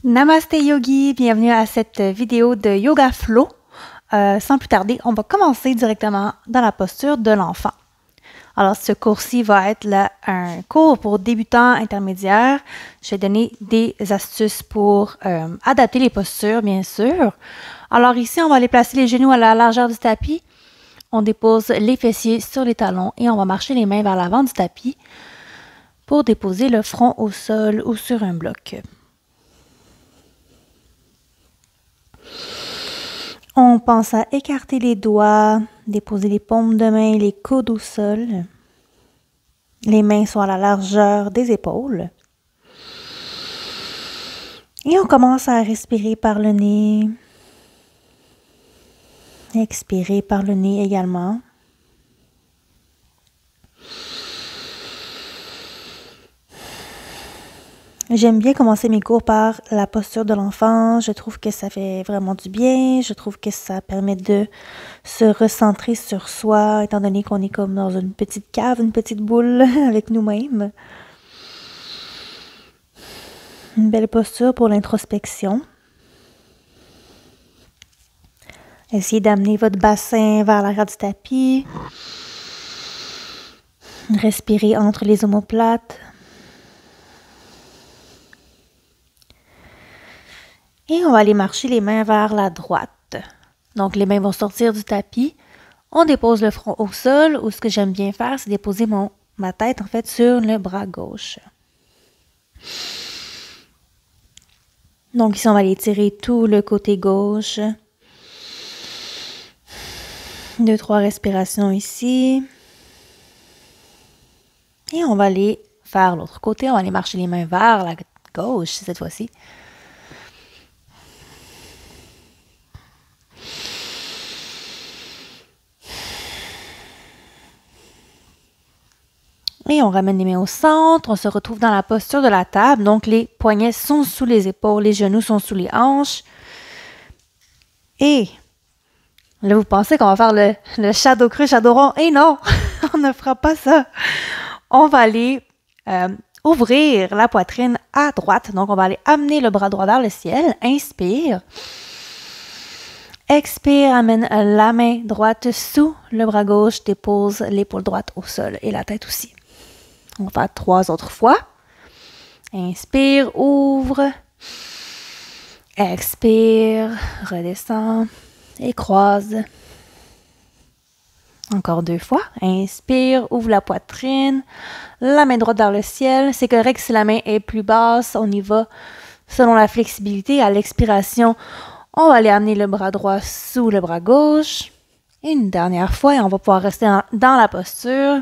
Namaste Yogi, bienvenue à cette vidéo de Yoga Flow. Sans plus tarder, on va commencer directement dans la posture de l'enfant. Alors, ce cours-ci va être un cours pour débutants intermédiaires. Je vais donner des astuces pour adapter les postures, bien sûr. Alors ici, on va aller placer les genoux à la largeur du tapis. On dépose les fessiers sur les talons et on va marcher les mains vers l'avant du tapis pour déposer le front au sol ou sur un bloc. On pense à écarter les doigts, déposer les paumes de main, les coudes au sol. Les mains sont à la largeur des épaules. Et on commence à respirer par le nez. Expirer par le nez également. J'aime bien commencer mes cours par la posture de l'enfant. Je trouve que ça fait vraiment du bien. Je trouve que ça permet de se recentrer sur soi, étant donné qu'on est comme dans une petite cave, une petite boule avec nous-mêmes. Une belle posture pour l'introspection. Essayez d'amener votre bassin vers l'arrière du tapis. Respirez entre les omoplates. Et on va aller marcher les mains vers la droite. Donc, les mains vont sortir du tapis. On dépose le front au sol, ou ce que j'aime bien faire, c'est déposer ma tête, en fait, sur le bras gauche. Donc, ici, on va aller étirer tout le côté gauche. 2-3 respirations ici. Et on va aller faire l'autre côté. On va aller marcher les mains vers la gauche, cette fois-ci. Et on ramène les mains au centre, on se retrouve dans la posture de la table. Donc, les poignets sont sous les épaules, les genoux sont sous les hanches. Et là, vous pensez qu'on va faire le shadow creux, shadow rond. Et non, on ne fera pas ça. On va aller ouvrir la poitrine à droite. Donc, on va aller amener le bras droit vers le ciel. Inspire. Expire, amène la main droite sous le bras gauche, dépose l'épaule droite au sol et la tête aussi. On va faire 3 autres fois. Inspire, ouvre. Expire, redescend et croise. Encore 2 fois. Inspire, ouvre la poitrine. La main droite vers le ciel. C'est correct si la main est plus basse. On y va selon la flexibilité. À l'expiration, on va aller amener le bras droit sous le bras gauche. Et une dernière fois, et on va pouvoir rester dans la posture.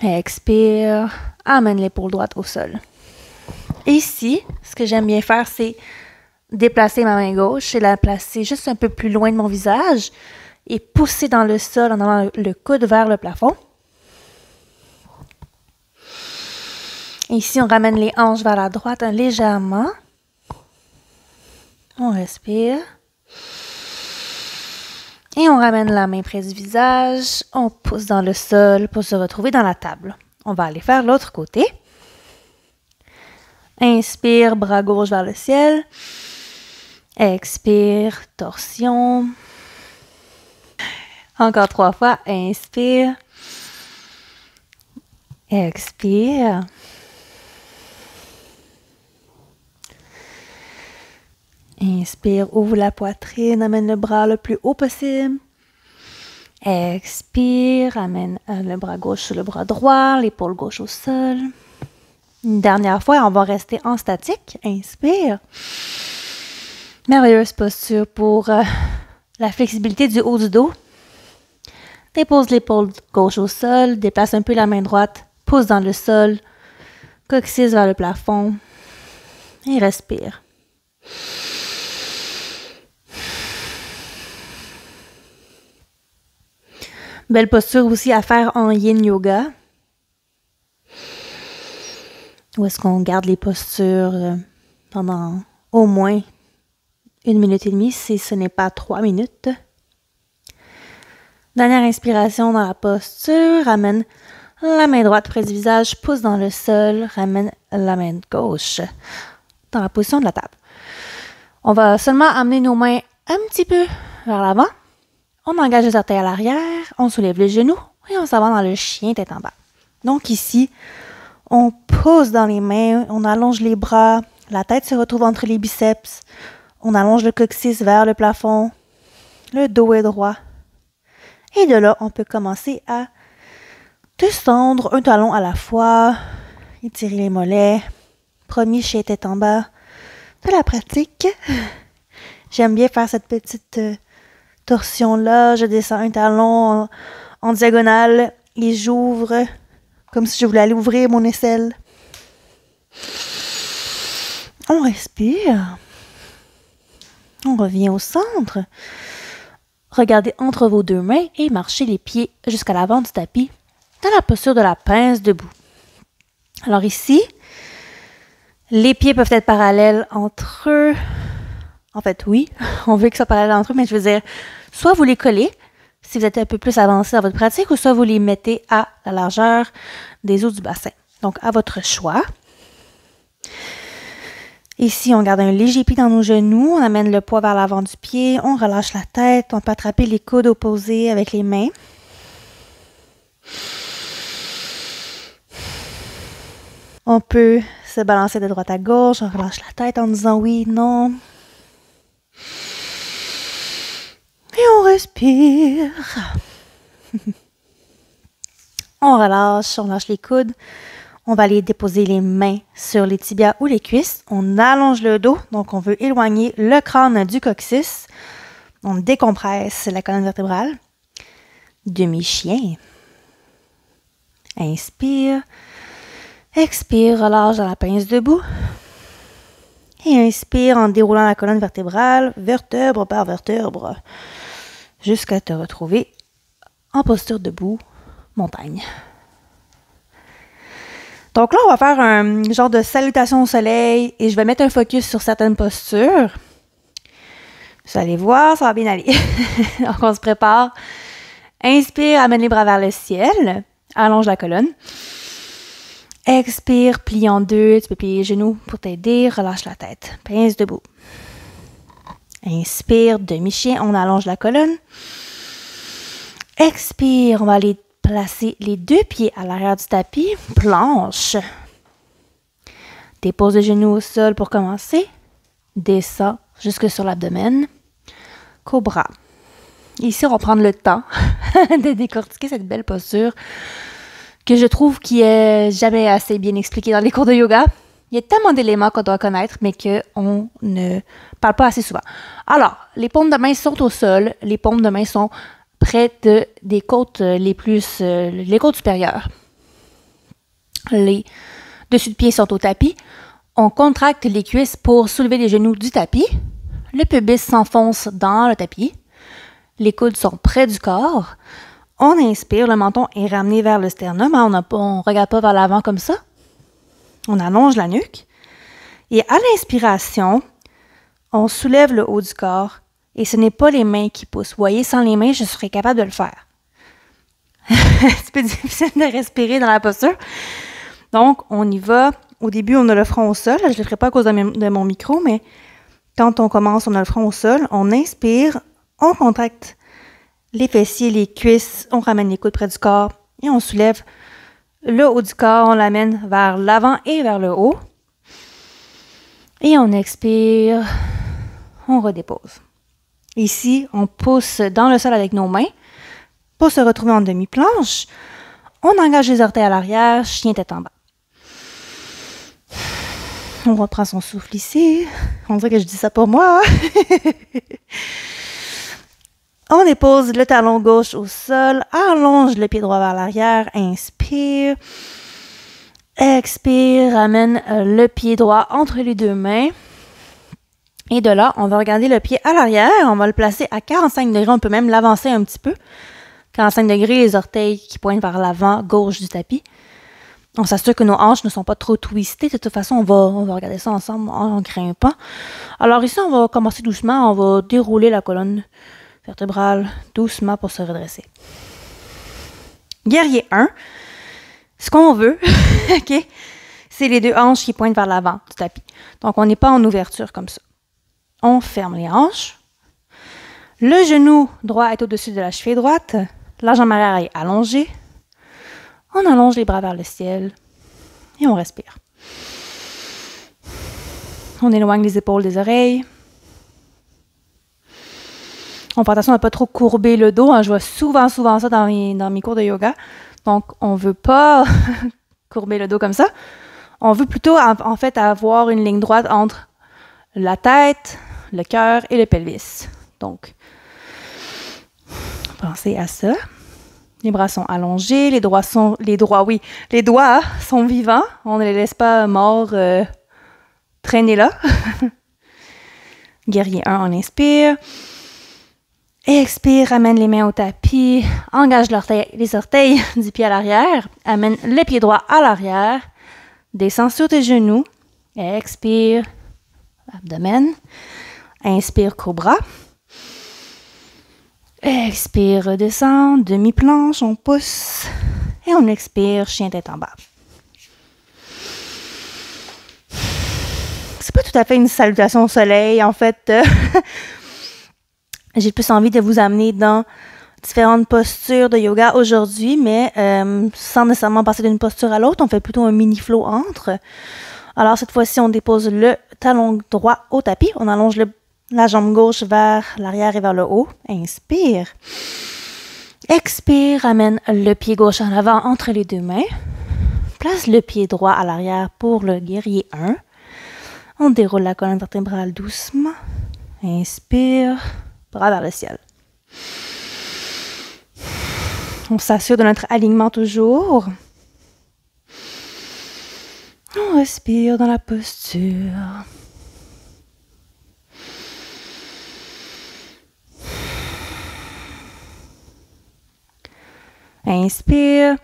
Expire, amène l'épaule droite au sol. Ici, ce que j'aime bien faire, c'est déplacer ma main gauche et la placer juste un peu plus loin de mon visage et pousser dans le sol en allant le coude vers le plafond. Et ici, on ramène les hanches vers la droite légèrement. On respire. Et on ramène la main près du visage. On pousse dans le sol pour se retrouver dans la table. On va aller faire l'autre côté. Inspire, bras gauche vers le ciel. Expire, torsion. Encore 3 fois. Inspire. Expire. Inspire, ouvre la poitrine, amène le bras le plus haut possible. Expire, amène le bras gauche sur le bras droit, l'épaule gauche au sol. Une dernière fois, on va rester en statique. Inspire. Merveilleuse posture pour la flexibilité du haut du dos. Dépose l'épaule gauche au sol, déplace un peu la main droite, pousse dans le sol, coccyx vers le plafond et respire. Belle posture aussi à faire en yin yoga. Où est-ce qu'on garde les postures pendant au moins 1 minute et demie, si ce n'est pas 3 minutes. Dernière inspiration dans la posture. Ramène la main droite près du visage, pousse dans le sol, ramène la main gauche dans la position de la table. On va seulement amener nos mains un petit peu vers l'avant. On engage les orteils à l'arrière, on soulève les genoux et on s'en va dans le chien tête en bas. Donc ici, on pose dans les mains, on allonge les bras, la tête se retrouve entre les biceps, on allonge le coccyx vers le plafond, le dos est droit. Et de là, on peut commencer à descendre un talon à la fois, étirer les mollets, premier chien tête en bas de la pratique. J'aime bien faire cette petite torsion-là. Je descends un talon en diagonale et j'ouvre comme si je voulais aller ouvrir mon aisselle. On respire. On revient au centre. Regardez entre vos deux mains et marchez les pieds jusqu'à l'avant du tapis dans la posture de la pince debout. Alors ici, les pieds peuvent être parallèles entre eux. En fait, oui, on veut qu'ils soient parallèles entre eux, mais je veux dire, soit vous les collez, si vous êtes un peu plus avancé dans votre pratique, ou soit vous les mettez à la largeur des os du bassin. Donc, à votre choix. Ici, on garde un léger pli dans nos genoux, on amène le poids vers l'avant du pied, on relâche la tête, on peut attraper les coudes opposés avec les mains. On peut se balancer de droite à gauche, on relâche la tête en disant oui, non. Et on respire. On relâche, on lâche les coudes. On va aller déposer les mains sur les tibias ou les cuisses. On allonge le dos, donc on veut éloigner le crâne du coccyx. On décompresse la colonne vertébrale. Demi-chien. Inspire. Expire, relâche dans la pince debout. Et inspire en déroulant la colonne vertébrale, vertèbre par vertèbre, jusqu'à te retrouver en posture debout, montagne. Donc là, on va faire un genre de salutation au soleil et je vais mettre un focus sur certaines postures. Vous allez voir, ça va bien aller. Donc, on se prépare. Inspire, amène les bras vers le ciel. Allonge la colonne. Expire, plie en deux. Tu peux plier les genoux pour t'aider. Relâche la tête. Pince debout. Inspire, demi-chien. On allonge la colonne. Expire, on va aller placer les deux pieds à l'arrière du tapis. Planche. Dépose les genoux au sol pour commencer. Descends jusque sur l'abdomen. Cobra. Ici, on va prendre le temps de décortiquer cette belle posture que je trouve qui est jamais assez bien expliquée dans les cours de yoga. Il y a tellement d'éléments qu'on doit connaître, mais qu'on ne parle pas assez souvent. Alors, les paumes de main sont au sol. Les paumes de main sont près des côtes les côtes supérieures. Les dessus de pied sont au tapis. On contracte les cuisses pour soulever les genoux du tapis. Le pubis s'enfonce dans le tapis. Les coudes sont près du corps. On inspire, le menton est ramené vers le sternum. On ne regarde pas vers l'avant comme ça. On allonge la nuque. Et à l'inspiration, on soulève le haut du corps. Et ce n'est pas les mains qui poussent. Vous voyez, sans les mains, je serais capable de le faire. C'est un peu difficile de respirer dans la posture. Donc, on y va. Au début, on a le front au sol. Je ne le ferai pas à cause de mon micro, mais quand on commence, on a le front au sol. On inspire, on contracte les fessiers, les cuisses, on ramène les coudes près du corps et on soulève le haut du corps, on l'amène vers l'avant et vers le haut. Et on expire, on redépose. Ici, on pousse dans le sol avec nos mains pour se retrouver en demi-planche. On engage les orteils à l'arrière, chien tête en bas. On reprend son souffle ici. On dirait que je dis ça pour moi. On dépose le talon gauche au sol, allonge le pied droit vers l'arrière, inspire. Expire, ramène le pied droit entre les deux mains. Et de là, on va regarder le pied à l'arrière, on va le placer à 45 degrés, on peut même l'avancer un petit peu. 45 degrés, les orteils qui pointent vers l'avant gauche du tapis. On s'assure que nos hanches ne sont pas trop twistées. De toute façon, on va regarder ça ensemble en grimpant. Alors ici, on va commencer doucement, on va dérouler la colonne vertébrale doucement pour se redresser. Guerrier 1, ce qu'on veut, ok, c'est les deux hanches qui pointent vers l'avant du tapis. Donc, on n'est pas en ouverture comme ça. On ferme les hanches. Le genou droit est au-dessus de la cheville droite. La jambe arrière est allongée. On allonge les bras vers le ciel et on respire. On éloigne les épaules des oreilles. On fait attention à ne pas trop courber le dos. Hein. Je vois souvent ça dans mes cours de yoga. Donc, on ne veut pas courber le dos comme ça. On veut plutôt, en fait, avoir une ligne droite entre la tête, le cœur et le pelvis. Donc, pensez à ça. Les bras sont allongés, les doigts sont vivants. On ne les laisse pas morts traîner là. Guerrier 1, on inspire. Expire, ramène les mains au tapis. Engage les orteils du pied à l'arrière. Amène le pied droit à l'arrière. Descends sur tes genoux. Expire, abdomen. Inspire, cobra. Expire, redescend, demi-planche, on pousse. Et on expire, chien tête en bas. C'est pas tout à fait une salutation au soleil, en fait. J'ai plus envie de vous amener dans différentes postures de yoga aujourd'hui, mais sans nécessairement passer d'une posture à l'autre. On fait plutôt un mini-flow entre. Alors, cette fois-ci, on dépose le talon droit au tapis. On allonge la jambe gauche vers l'arrière et vers le haut. Inspire. Expire, amène le pied gauche en avant entre les deux mains. Place le pied droit à l'arrière pour le guerrier 1. On déroule la colonne vertébrale doucement. Inspire, bras vers le ciel. On s'assure de notre alignement toujours. On respire dans la posture. Inspire.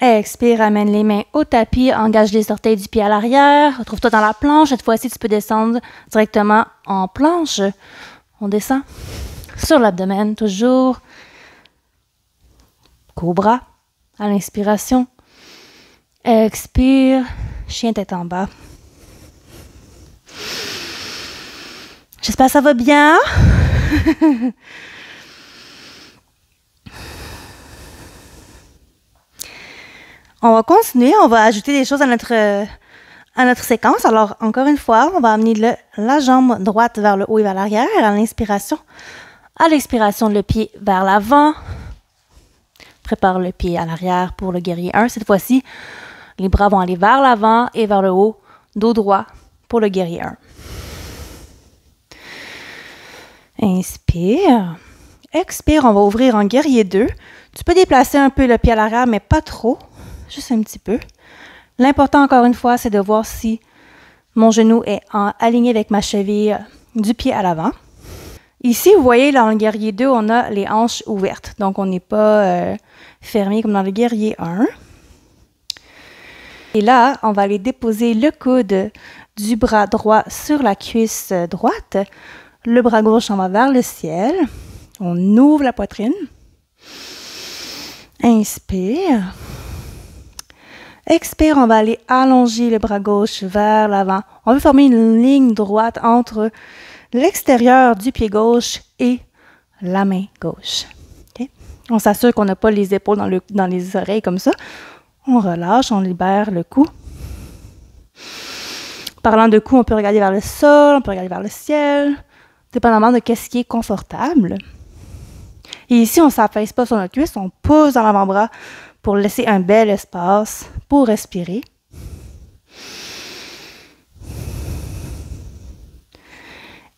Expire, amène les mains au tapis, engage les orteils du pied à l'arrière. Retrouve-toi dans la planche. Cette fois-ci, tu peux descendre directement en planche. On descend sur l'abdomen, toujours. Cobra à l'inspiration. Expire, chien tête en bas. J'espère que ça va bien. On va continuer, on va ajouter des choses à notre séquence. Alors, encore une fois, on va amener la jambe droite vers le haut et vers l'arrière à l'inspiration. À l'expiration, le pied vers l'avant. Prépare le pied à l'arrière pour le guerrier 1. Cette fois-ci, les bras vont aller vers l'avant et vers le haut, dos droit pour le guerrier 1. Inspire. Expire, on va ouvrir en guerrier 2. Tu peux déplacer un peu le pied à l'arrière, mais pas trop. Juste un petit peu. L'important, encore une fois, c'est de voir si mon genou est aligné avec ma cheville du pied à l'avant. Ici, vous voyez, dans le guerrier 2, on a les hanches ouvertes. Donc, on n'est pas fermé comme dans le guerrier 1. Et là, on va aller déposer le coude du bras droit sur la cuisse droite. Le bras gauche, on va vers le ciel. On ouvre la poitrine. Inspire. Expire, on va aller allonger le bras gauche vers l'avant. On veut former une ligne droite entre l'extérieur du pied gauche et la main gauche. Okay? On s'assure qu'on n'a pas les épaules dans les oreilles comme ça. On relâche, on libère le cou. Parlant de cou, on peut regarder vers le sol, on peut regarder vers le ciel, dépendamment de ce qui est confortable. Et ici, on ne s'affaisse pas sur notre cuisse, on pousse dans l'avant-bras pour laisser un bel espace pour respirer.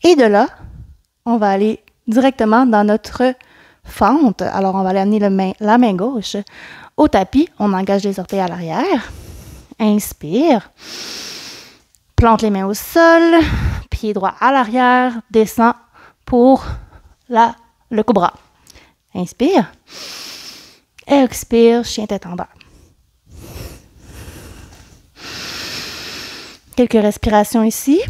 Et de là, on va aller directement dans notre fente. Alors, on va aller amener la main gauche au tapis. On engage les orteils à l'arrière. Inspire. Plante les mains au sol. Pied droit à l'arrière. Descend pour le cobra. Inspire. Expire, chien tête en bas. Quelques respirations ici.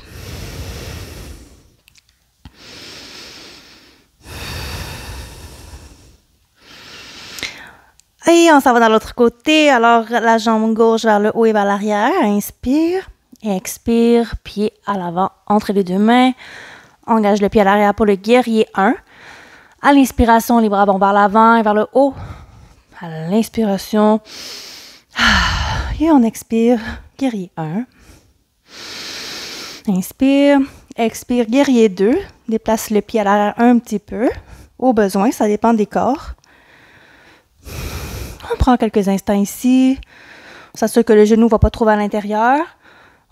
Et on s'en va dans l'autre côté. Alors, la jambe gauche vers le haut et vers l'arrière. Inspire. Expire. Pied à l'avant entre les deux mains. Engage le pied à l'arrière pour le guerrier 1. À l'inspiration, les bras vont vers l'avant et vers le haut. À l'inspiration. Et on expire. Guerrier 1. Inspire. Expire. Guerrier 2. Déplace le pied à l'arrière un petit peu. Au besoin, ça dépend des corps. On prend quelques instants ici. On s'assure que le genou ne va pas trop à l'intérieur.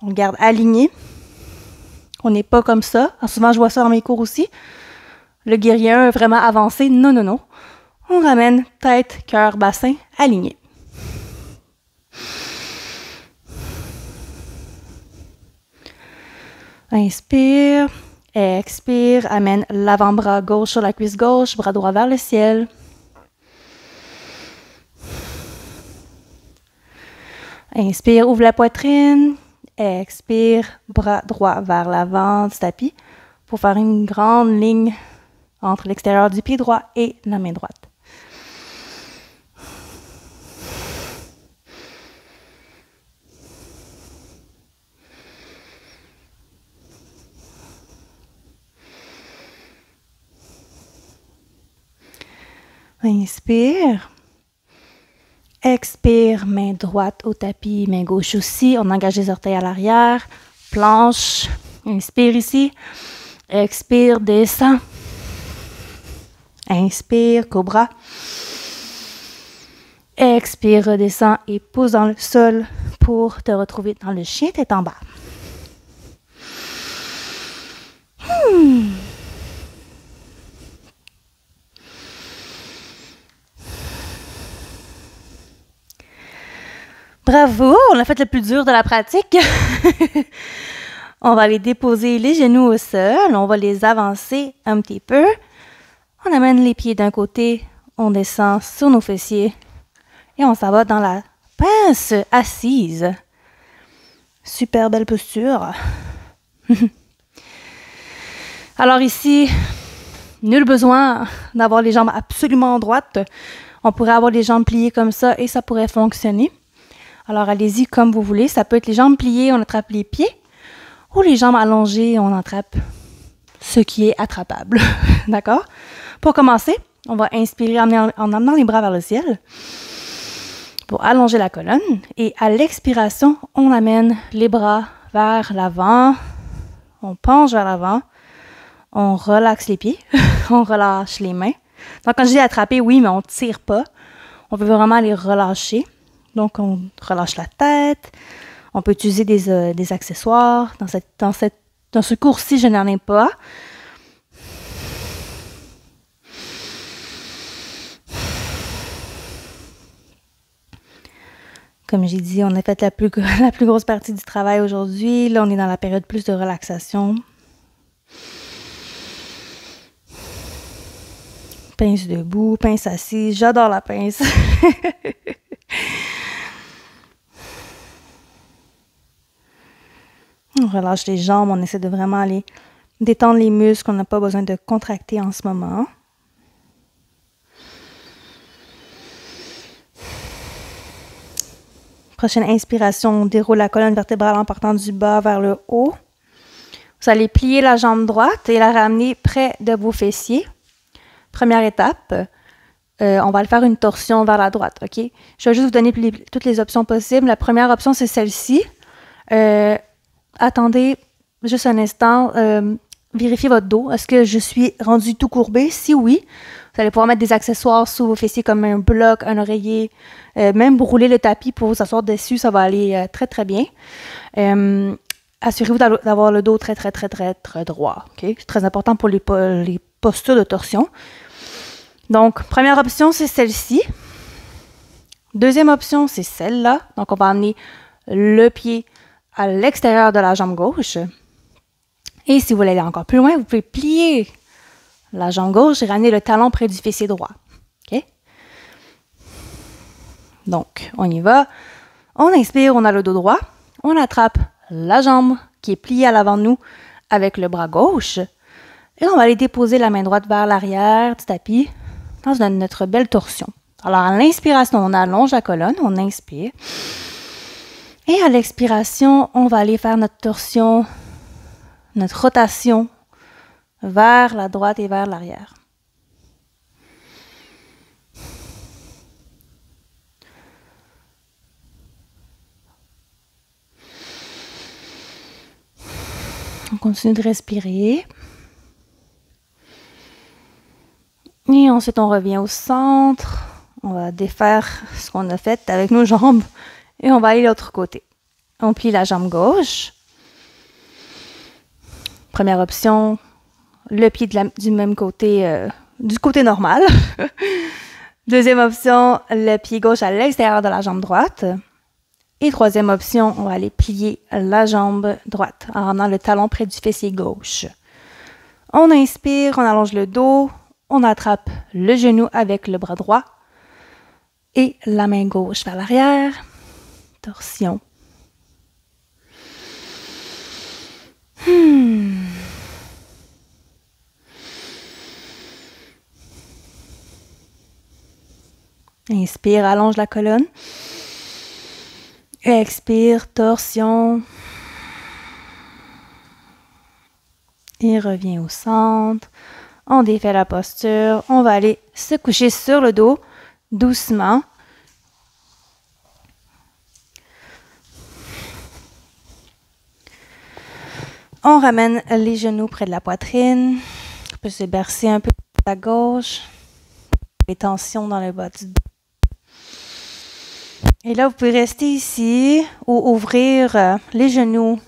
On le garde aligné. On n'est pas comme ça. Alors souvent, je vois ça dans mes cours aussi. Le guerrier 1 est vraiment avancé. Non, non, non. On ramène tête, cœur, bassin aligné. Inspire. Expire. Amène l'avant-bras gauche sur la cuisse gauche. Bras droit vers le ciel. Inspire, ouvre la poitrine. Expire, bras droit vers l'avant du tapis pour faire une grande ligne entre l'extérieur du pied droit et la main droite. Inspire. Expire, main droite au tapis, main gauche aussi. On engage les orteils à l'arrière. Planche. Inspire ici. Expire, descend. Inspire, cobra. Expire, redescend et pousse dans le sol pour te retrouver dans le chien tête en bas. Bravo, on a fait le plus dur de la pratique. On va aller déposer les genoux au sol, on va les avancer un petit peu. On amène les pieds d'un côté, on descend sur nos fessiers et on s'en va dans la pince assise. Super belle posture. Alors ici, nul besoin d'avoir les jambes absolument droites. On pourrait avoir les jambes pliées comme ça et ça pourrait fonctionner. Alors, allez-y comme vous voulez. Ça peut être les jambes pliées, on attrape les pieds. Ou les jambes allongées, on attrape ce qui est attrapable. D'accord? Pour commencer, on va inspirer en amenant les bras vers le ciel pour allonger la colonne. Et à l'expiration, on amène les bras vers l'avant. On penche vers l'avant. On relaxe les pieds. On relâche les mains. Donc, quand je dis attraper, oui, mais on ne tire pas. On veut vraiment les relâcher. Donc, on relâche la tête. On peut utiliser des accessoires. Dans ce cours-ci, je n'en ai pas. Comme j'ai dit, on a fait la plus grosse partie du travail aujourd'hui. Là, on est dans la période plus de relaxation. Pince debout, pince assise. J'adore la pince. On relâche les jambes, on essaie de vraiment aller détendre les muscles qu'on n'a pas besoin de contracter en ce moment. Prochaine inspiration, on déroule la colonne vertébrale en partant du bas vers le haut. Vous allez plier la jambe droite et la ramener près de vos fessiers. Première étape, on va le faire une torsion vers la droite, OK? Je vais juste vous donner toutes les options possibles. La première option, c'est celle-ci. Attendez juste un instant. Vérifiez votre dos. Est-ce que je suis rendue tout courbée? Si oui, vous allez pouvoir mettre des accessoires sous vos fessiers comme un bloc, un oreiller, même rouler le tapis pour vous asseoir dessus, ça va aller très, très bien. Assurez-vous d'avoir le dos très, très, très, très, très droit. Okay? C'est très important pour les postures de torsion. Donc, première option, c'est celle-ci. Deuxième option, c'est celle-là. Donc, on va amener le pied à l'extérieur de la jambe gauche. Et si vous voulez aller encore plus loin, vous pouvez plier la jambe gauche et ramener le talon près du fessier droit. OK? Donc, on y va. On inspire, on a le dos droit. On attrape la jambe qui est pliée à l'avant de nous avec le bras gauche. Et on va aller déposer la main droite vers l'arrière du tapis dans notre belle torsion. Alors, à l'inspiration, on allonge la colonne, on inspire. Et à l'expiration, on va aller faire notre torsion, notre rotation vers la droite et vers l'arrière. On continue de respirer. Et ensuite, on revient au centre. On va défaire ce qu'on a fait avec nos jambes et on va aller de l'autre côté. On plie la jambe gauche. Première option, le pied du même côté, du côté normal. Deuxième option, le pied gauche à l'extérieur de la jambe droite. Et troisième option, on va aller plier la jambe droite en rendant le talon près du fessier gauche. On inspire, on allonge le dos, on attrape le genou avec le bras droit et la main gauche vers l'arrière. Torsion. Inspire, allonge la colonne. Expire, torsion. Et revient au centre. On défait la posture. On va aller se coucher sur le dos, doucement. On ramène les genoux près de la poitrine. On peut se bercer un peu à gauche. Les tensions dans le bas du dos. Et là, vous pouvez rester ici ou ouvrir les genoux,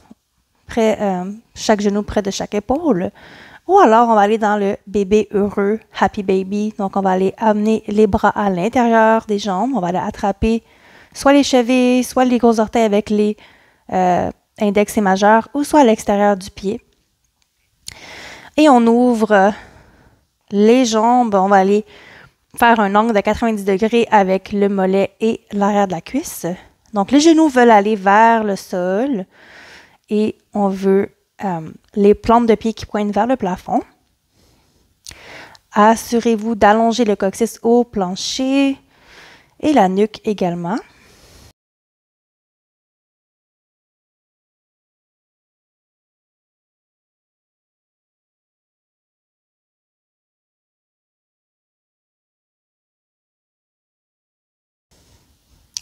chaque genou près de chaque épaule. Ou alors, on va aller dans le bébé heureux, happy baby. Donc, on va aller amener les bras à l'intérieur des jambes. On va aller attraper soit les chevilles, soit les gros orteils avec les index et majeur, ou soit à l'extérieur du pied. Et on ouvre les jambes. On va aller faire un angle de 90 degrés avec le mollet et l'arrière de la cuisse. Donc, les genoux veulent aller vers le sol et on veut les plantes de pied qui pointent vers le plafond. Assurez-vous d'allonger le coccyx au plancher et la nuque également.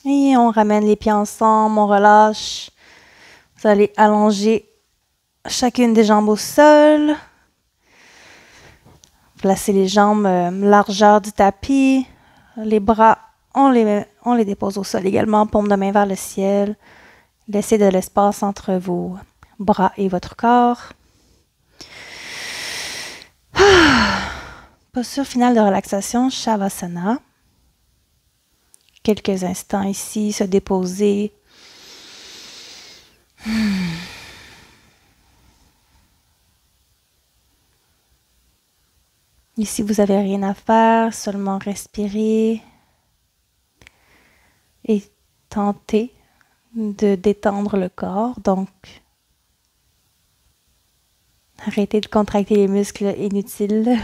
Et on ramène les pieds ensemble, on relâche. Vous allez allonger chacune des jambes au sol. Placez les jambes largeur du tapis. Les bras, on les dépose au sol également, paume de main vers le ciel. Laissez de l'espace entre vos bras et votre corps. Posture finale de relaxation, Shavasana. Quelques instants ici, se déposer. Ici, vous n'avez rien à faire, seulement respirer et tenter de détendre le corps. Donc, arrêtez de contracter les muscles inutiles.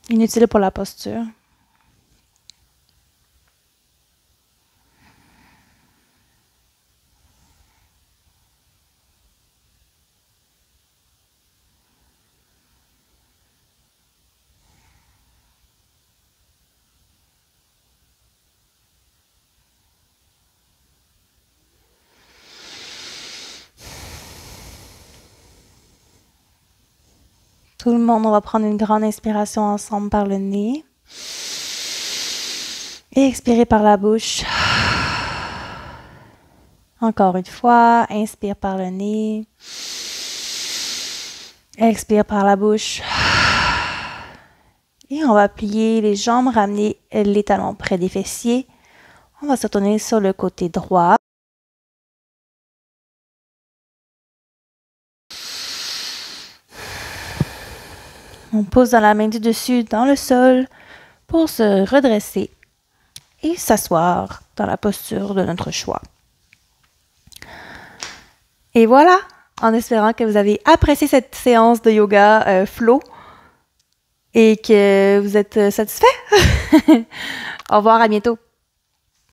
Inutiles pour la posture. Tout le monde, on va prendre une grande inspiration ensemble par le nez. Et expirer par la bouche. Encore une fois, inspire par le nez. Expire par la bouche. Et on va plier les jambes, ramener les talons près des fessiers. On va se tourner sur le côté droit. On pose dans la main du dessus dans le sol pour se redresser et s'asseoir dans la posture de notre choix. Et voilà, en espérant que vous avez apprécié cette séance de yoga flow. et que vous êtes satisfait. Au revoir, à bientôt.